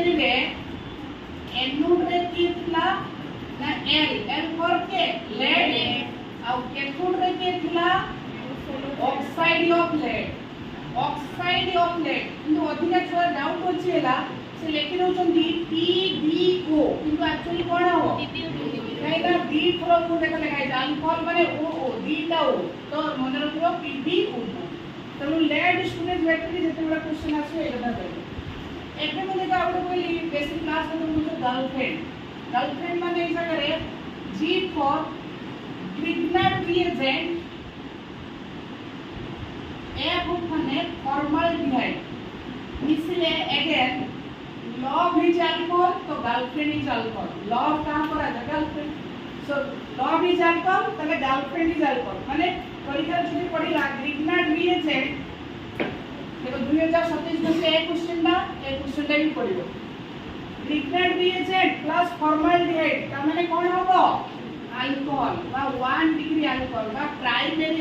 alkene रे anode रे की थिला ना एल फॉर के लेड आ कैथोड रे के थिला ऑक्साइड ऑफ लेड किंतु अधिका छुआ डाउट अछि हला से लेखि दउछंती PbO किंतु एक्चुअली कोन हो काइदा डी थ्रो को देखा लिखा है अल्कोहल माने ओ डीटा ओ तो मन रखियो PbO तो लेड स्टूडेंट बैटरी जते बड़ा क्वेश्चन आछे ए कथा कहले एबे mo देखा आउट कोई बेसिक क्लास में मुझे गर्लफ्रेंड माने ऐसा करे G for Grignard reagent F माने फॉर्मल्डिहाइड मिसले अगेन लव इज अल्कोहल तो गर्लफ्रेंड इज अल्कोहल लव कहां पर आ girlfriend so love is alcohol तले गर्लफ्रेंड इज अल्कोहल माने परीक्षा जदी पढिला ग्रिग्नार्ड रिएजेंट देखो 2027 में से एक क्वेश्चन भी पढिबो ग्रिग्नार्ड रिएजेंट प्लस फॉर्मल्डिहाइड ता माने कोन होबो अल्कोहल बा 1 डिग्री अल्कोहल बा प्राइमरी